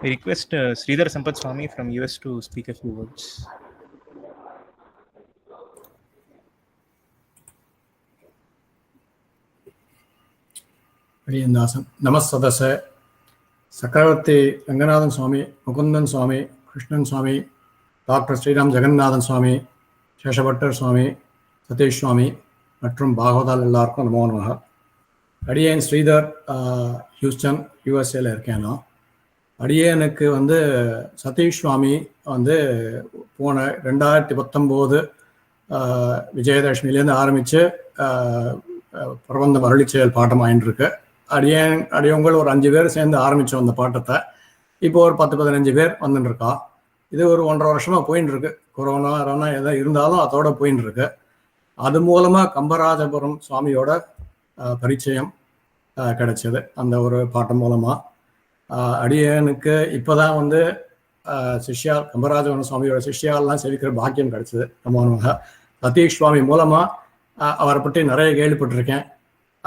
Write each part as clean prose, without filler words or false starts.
We request Sridhar Sampath Swami from US to speak a few words. Hariyandasan. Namasadasa. Sakravarti Ranganathan Swami, Mukundan Swami, Krishnan Swami, Dr. Sriram Jagannathan Swami, Sheshavattar Swami, Satish Swami, மற்றும் பாகவதால் எல்லாருக்கும் நமோ நமஹ. அடியேன் Sridhar Houston யூஎஸ்ஏல இருக்கேனோ. அடியேனுக்கு சதீஷ் சுவாமி போன 2019 விஜயதசமிலேருந்து ஆரம்பித்து பிரபந்தம் அருளிச்செயல் bottom ஆயின்ட்டுருக்கு. அடியவங்கள் ஒரு 5 பேர் சேர்ந்து ஆரம்பித்தோம் அந்த பாட்டத்தை. இப்போ ஒரு 10-15 பேர் வந்துட்டுருக்கா. இது ஒரு 1.5 வருஷமாக போயின்னு இருக்கு. கொரோனா எதோ இருந்தாலும் அதோட போயின்னு இருக்கு. அது மூலமாக கம்பராஜபுரம் சுவாமியோட பரிச்சயம் கிடைச்சது அந்த ஒரு பாட்டம் மூலமாக. அடியனுக்கு இப்போ தான் சிஷ்யா கம்பராஜபுரம் சுவாமியோட சிஷ்யாலாம் சேவிக்கிற பாக்கியம் கிடைச்சது. நம்ம சதீஷ் சுவாமி மூலமாக அவரை பற்றி நிறைய கேள்விப்பட்டிருக்கேன்.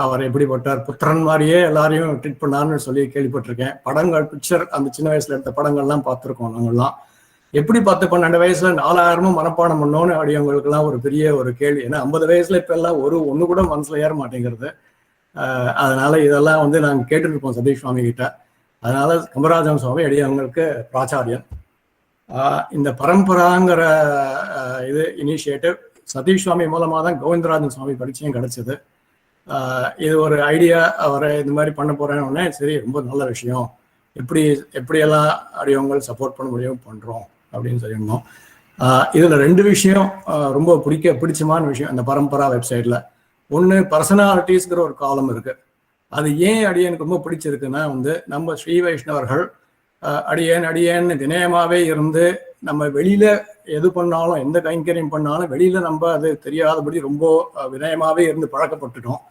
அவர் எப்படிப்பட்டார், புத்திரன் மாதிரியே எல்லாரையும் ட்ரீட் பண்ணார்னு சொல்லி கேள்விப்பட்டிருக்கேன். படங்கள் பிக்சர் அந்த சின்ன வயசுல எடுத்த படங்கள்லாம் பார்த்துருக்கோம் நாங்கள்லாம். எப்படி 10-12 வயசுல 4000 மனப்பாடம் பண்ணோன்னு அப்படியவங்களுக்குலாம் ஒரு பெரிய ஒரு கேள்வி. ஏன்னா 50 வயசுல இப்போ எல்லாம் ஒன்று கூட மனசுல ஏற மாட்டேங்கிறது. அதனால இதெல்லாம் நாங்கள் கேட்டுருப்போம் சதீஷ் சுவாமி கிட்ட. அதனால கம்பராஜன் சுவாமி அடியவங்களுக்கு பிராச்சாரியன். இந்த பரம்பராங்கிற இது இனிஷியேட்டிவ் சதீஷ் சுவாமி மூலமாக தான் கோவிந்தராஜன் சுவாமி பரிச்சயம் கிடைச்சது. இது ஒரு ஐடியா, அவரை இந்த மாதிரி பண்ண போறேன்னு சரி, ரொம்ப நல்ல விஷயம், எப்படியெல்லாம் அடியவங்க சப்போர்ட் பண்ண முடியும் பண்ணுறோம் அப்படின்னு சொல்லியிருந்தோம். இதில் 2 விஷயம் ரொம்ப பிடிச்சமான விஷயம் அந்த பரம்பரா வெப்சைட்டில். ஒன்று, பர்சனாலிட்டிஸ்ங்கிற ஒரு காலம் இருக்குது. அது ஏன் அடியனுக்கு ரொம்ப பிடிச்சிருக்குன்னா நம்ம ஸ்ரீ வைஷ்ணவர்கள் அடியேன்னு வினயமாகவே இருந்து நம்ம வெளியில் எது பண்ணாலும், எந்த கைங்கரியம் பண்ணாலும் வெளியில் நம்ம அது தெரியாதபடி ரொம்ப வினயமாகவே இருந்து பழக்கப்பட்டுட்டோம்.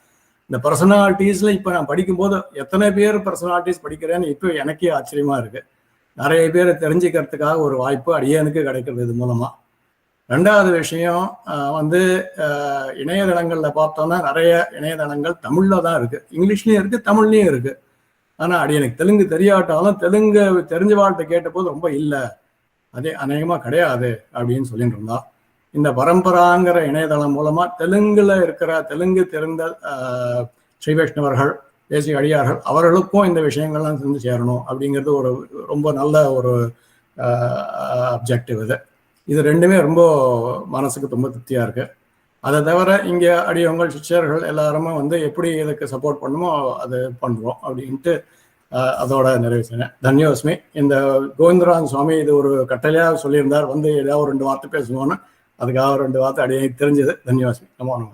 இந்த பர்சனாலிட்டிஸில் இப்போ நான் படிக்கும்போது எத்தனை பேர் பர்சனாலிட்டிஸ் படிக்கிறேன்னு இப்போ எனக்கே ஆச்சரியமாக இருக்குது. நிறைய பேர் தெரிஞ்சுக்கிறதுக்காக ஒரு வாய்ப்பு அடியனுக்கு கிடைக்கிறது இது மூலமாக. 2வது விஷயம் இணையதளங்களில் பார்த்தோன்னா நிறைய இணையதளங்கள் தமிழில் தான் இருக்குது, இங்கிலீஷ்லேயும் இருக்குது, தமிழ்லேயும் இருக்குது. ஆனால் அடியனுக்கு தெலுங்கு தெரியாட்டாலும் தெலுங்கு தெரிஞ்ச வாழ்க்கை கேட்டபோது ரொம்ப இல்லை, அதே அநேகமாக கிடையாது அப்படின்னு சொல்லிட்டு இருந்தா. இந்த பரம்பராங்கிற இணையதளம் மூலமாக தெலுங்கு தெரிந்த ஸ்ரீ வைஷ்ணவர்கள், தேசிய அடியார்கள் அவர்களுக்கும் இந்த விஷயங்கள்லாம் சென்று சேரணும் அப்படிங்கிறது ஒரு ரொம்ப நல்ல ஒரு அப்ஜெக்டிவ். இது 2மே ரொம்ப மனசுக்கு ரொம்ப திருப்தியாக இருக்குது. அதை தவிர இங்கே அடியவங்க சிஷ்யர்கள் எல்லாருமே எப்படி இதுக்கு சப்போர்ட் பண்ணுமோ அது பண்ணுறோம் அப்படின்ட்டு அதோட நிறைவு செய்யணும். தன்யோஸ்மி. இந்த கோவிந்தராஜன் சுவாமி இது ஒரு கட்டளையாக சொல்லியிருந்தார், ஏதாவது ஒரு 2 வார்த்தை பேசுவோன்னு. அதுக்காக 2 வார்த்தை அடியே தெரிஞ்சது. தன்யோஸ்மி. நமோ நம.